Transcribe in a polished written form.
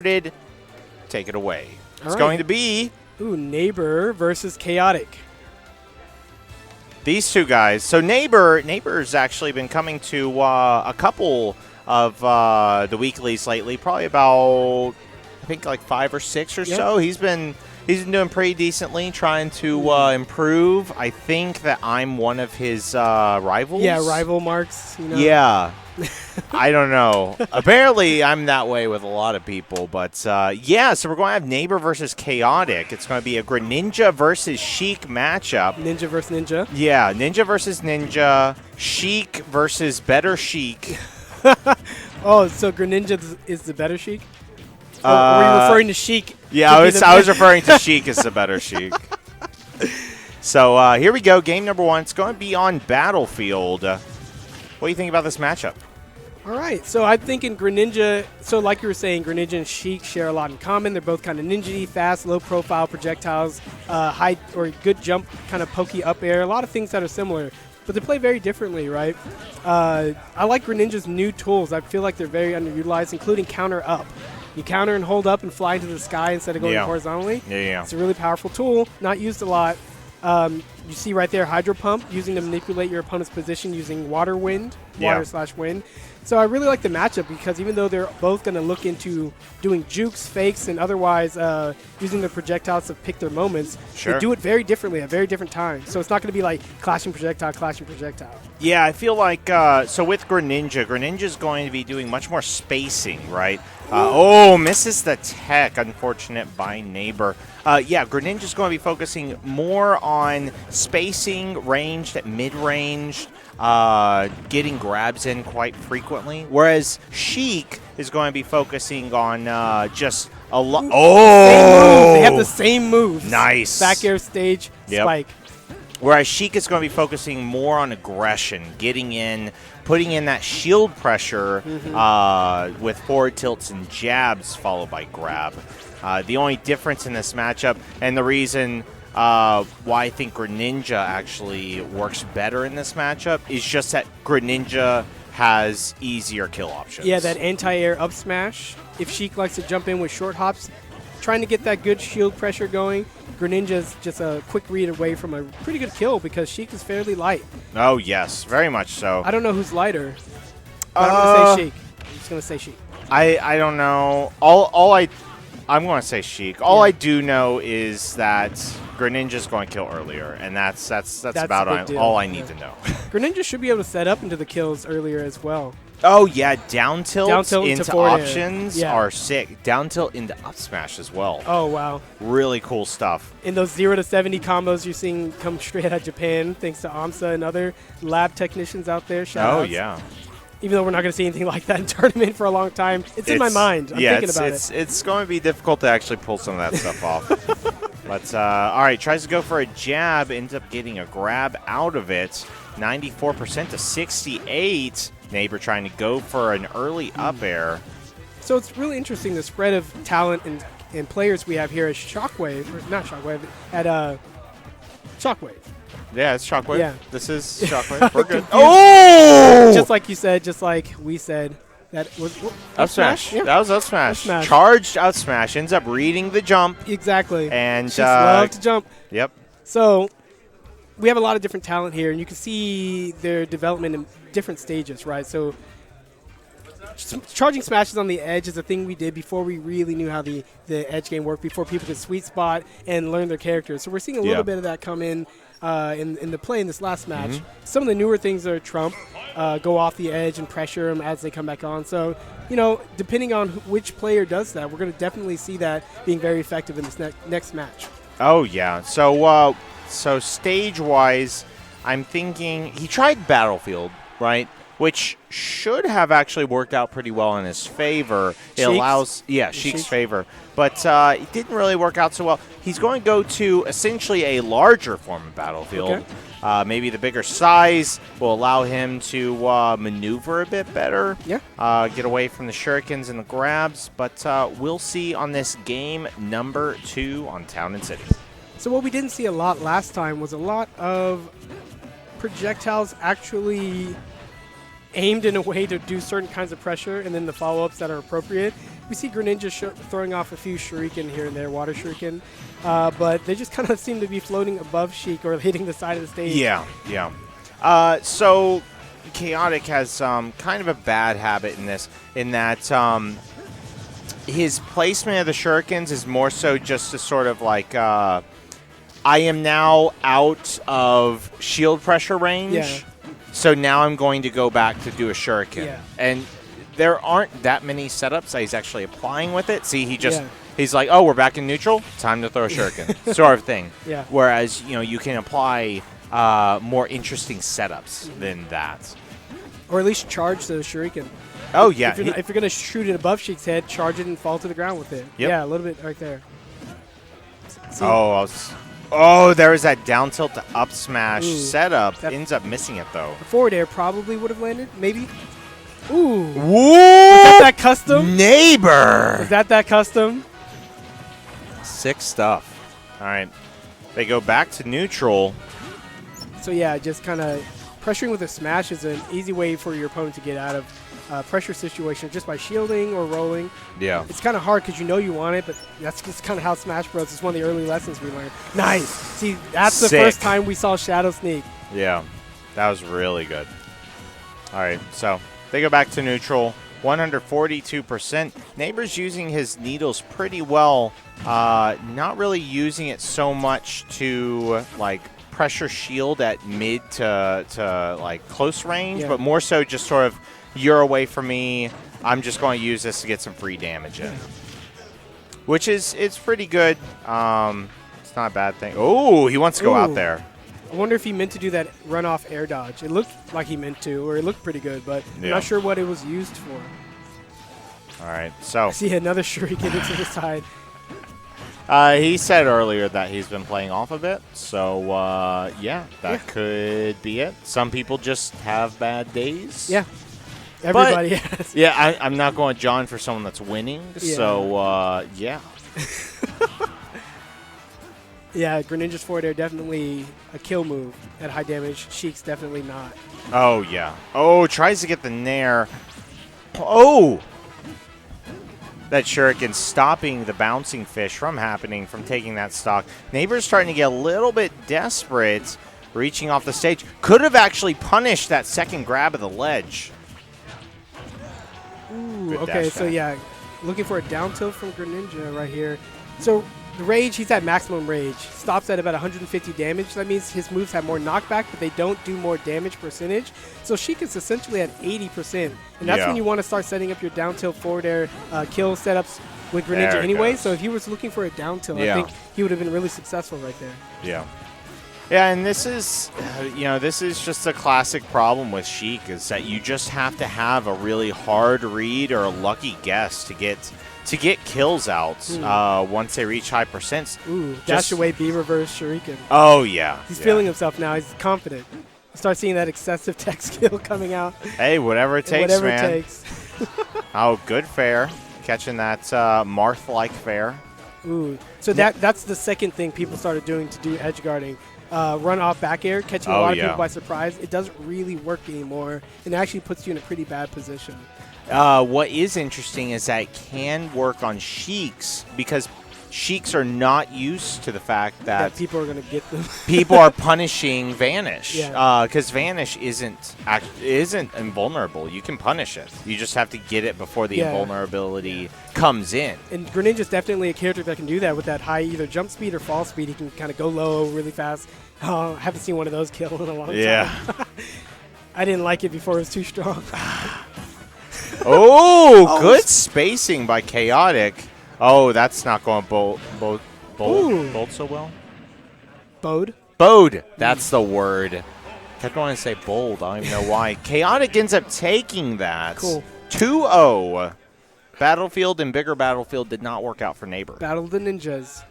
started. Take it away. It's going to be... Neighbor versus Cha0tic. These two guys. So Neighbor's actually been coming to a couple of the weeklies lately. Probably about, I think, like 5 or 6 or so. He's been doing pretty decently, trying to improve. I think that I'm one of his rivals. Yeah, rival marks. You know. Yeah. I don't know. Apparently, I'm that way with a lot of people. But, yeah, so we're going to have Neighbor versus Cha0tic. It's going to be a Geninja versus Sheik matchup. Ninja versus Ninja. Yeah, Ninja versus Ninja. Sheik versus better Sheik. Oh, so Geninja is the better Sheik? Or were you referring to Sheik? Yeah, I was referring to Sheik as the better Sheik. So, here we go. Game number 1. It's going to be on Battlefield. What do you think about this matchup? All right, so I'm thinking Geninja. So like you were saying, Geninja and Sheik share a lot in common. They're both kind of ninja-y, fast, low-profile projectiles, high or good jump, kind of pokey up air. A lot of things that are similar, but they play very differently, right? I like Greninja's new tools. I feel like they're very underutilized, including counter up. You counter and hold up and fly into the sky instead of going horizontally. Yeah. It's a really powerful tool, not used a lot. You see right there, Hydro Pump, using to manipulate your opponent's position using water wind. So I really like the matchup because even though they're both going to look into doing jukes, fakes, and otherwise using their projectiles to pick their moments, they do it very differently at very different times. So it's not going to be like clashing projectile. Yeah, I feel like, so with Greninja's going to be doing much more spacing, right? Misses the tech, unfortunate by Neighbor. Yeah, Greninja's going to be focusing more on spacing, ranged, mid-range, getting grabs in quite frequently, whereas Sheik is going to be focusing on just a lot. They have the same moves. Nice. Back air stage, spike. Whereas Sheik is going to be focusing more on aggression, getting in, putting in that shield pressure with forward tilts and jabs followed by grab. The only difference in this matchup, and the reason why I think Geninja actually works better in this matchup, is just that Geninja has easier kill options. Yeah, that anti-air up smash. If Sheik likes to jump in with short hops, trying to get that good shield pressure going, Greninja's just a quick read away from a pretty good kill because Sheik is fairly light. Oh, yes, very much so. I don't know who's lighter, but I'm going to say Sheik. I'm just going to say Sheik. I don't know. I'm going to say Sheik. All I do know is that Greninja's going to kill earlier, and that's about all I need to know. Greninja should be able to set up into the kills earlier as well. Oh, yeah, down tilt into options air. are sick. Down tilt into up smash as well. Oh, wow. Really cool stuff. In those 0 to 70 combos you're seeing come straight out of Japan, thanks to AMSA and other lab technicians out there. Shout outs. Yeah. Even though we're not going to see anything like that in tournament for a long time, it's in my mind. I'm thinking about it. It's going to be difficult to actually pull some of that stuff off. But, all right, tries to go for a jab, ends up getting a grab out of it. 94% to 68. Neighbor trying to go for an early up air. So it's really interesting, the spread of talent and players we have here at Shockwave, or not Shockwave, at Shockwave. Yeah, it's Shockwave. Yeah. This is Shockwave. We're good. Oh! Just like you said, just like we said. That was up smash. Yeah. That was up smash. Charged out smash. Ends up reading the jump. Exactly. And she loves to jump. Yep. So we have a lot of different talent here, and you can see their development in different stages, right? So charging smashes on the edge is a thing we did before we really knew how the edge game worked, before people could sweet spot and learn their characters. So we're seeing a little bit of that come in the play in this last match. Some of the newer things are Trump, go off the edge and pressure them as they come back on. So, depending on which player does that, we're going to definitely see that being very effective in this next match. Oh, yeah. So stage-wise, I'm thinking he tried Battlefield, right? Which should have actually worked out pretty well in his favor. It allows, Sheik's favor. But it didn't really work out so well. He's going to go to essentially a larger form of Battlefield. Okay. Maybe the bigger size will allow him to maneuver a bit better. Yeah. Get away from the shurikens and the grabs. But we'll see on this game number 2 on Town and City. So what we didn't see a lot last time was a lot of projectiles actually aimed in a way to do certain kinds of pressure, and then the follow-ups that are appropriate. we see Greninja throwing off a few shuriken here and there, water shuriken, but they just kind of seem to be floating above Sheik or hitting the side of the stage. Yeah. So Cha0tic has kind of a bad habit in this, in that his placement of the shurikens is more so just to sort of like, I am now out of shield pressure range. Yeah. So now I'm going to go back to do a shuriken. Yeah. And there aren't that many setups that he's actually applying with it. See, he's like, oh, we're back in neutral. Time to throw a shuriken, sort of thing. Yeah. Whereas, you can apply more interesting setups than that. Or at least charge the shuriken. Oh, yeah. If you're going to shoot it above Sheik's head, charge it and fall to the ground with it. Yep. Yeah, a little bit right there. See, There was that down tilt to up smash setup. Ends up missing it, though. the forward air probably would have landed, maybe. Ooh. Whoa! Is that custom? Neighbor! Is that custom? Sick stuff. All right. They go back to neutral. So, yeah, just kind of pressuring with a smash is an easy way for your opponent to get out of pressure situation just by shielding or rolling. Yeah. It's kind of hard because you want it, but that's just kind of how Smash Bros. Is one of the early lessons we learned. Nice. See, that's the first time we saw Shadow Sneak. Yeah. That was really good. All right. So they go back to neutral. 142%. Neighbor's using his needles pretty well. Not really using it so much to, like, pressure shield at mid to like, close range, but more so just sort of, you're away from me. I'm just going to use this to get some free damage in. Which it's pretty good. It's not a bad thing. Oh, he wants to go out there. I wonder if he meant to do that runoff air dodge. It looked like he meant to, or it looked pretty good, but I'm not sure what it was used for. All right, so. See another shuriken into the side. He said earlier that he's been playing off a bit, so that could be it. Some people just have bad days. Yeah. Everybody has. Yeah, I'm not going John for someone that's winning, so yeah. Yeah, Greninja's forward air definitely a kill move at high damage. Sheik's definitely not. Oh, yeah. Oh, tries to get the nair. Oh! That shuriken stopping the bouncing fish from taking that stock. Neighbor's starting to get a little bit desperate, reaching off the stage. Could have actually punished that second grab of the ledge. Ooh, okay, so yeah, looking for a down tilt from Greninja right here. So the rage, he's at maximum rage. Stops at about 150 damage. That means his moves have more knockback, but they don't do more damage percentage. So Sheik is essentially at 80%. And that's when you want to start setting up your down tilt forward air kill setups with Greninja anyway. So if he was looking for a down tilt, I think he would have been really successful right there. Yeah. Yeah, and this is, this is just a classic problem with Sheik, is that you just have to have a really hard read or a lucky guess to get kills out once they reach high percents. Ooh, dash away B reverse shuriken. Oh, yeah. He's feeling himself now. He's confident. Start seeing that excessive tech skill coming out. Hey, whatever it takes, whatever man. It takes. Oh, good fair. Catching that Marth-like fair. Ooh, so that's the second thing people started doing to do edge guarding. Run off back air, catching a lot of people by surprise. It doesn't really work anymore, and it actually puts you in a pretty bad position. What is interesting is that it can work on Sheiks, because Sheiks are not used to the fact that people are going to get them. People are punishing Vanish, because Vanish isn't invulnerable. You can punish it. You just have to get it before the invulnerability comes in. And Greninja's definitely a character that can do that with that high either jump speed or fall speed. He can kind of go low really fast. Oh, I haven't seen one of those kill in a long time. I didn't like it before it was too strong. Good spacing by Cha0tic. Oh, that's not going bold so well. Bode. That's the word. Kept wanting to say bold. I don't even know why. Cha0tic ends up taking that. Cool. 2-0. Battlefield and bigger Battlefield did not work out for Neighbor. Battle of the Ninjas.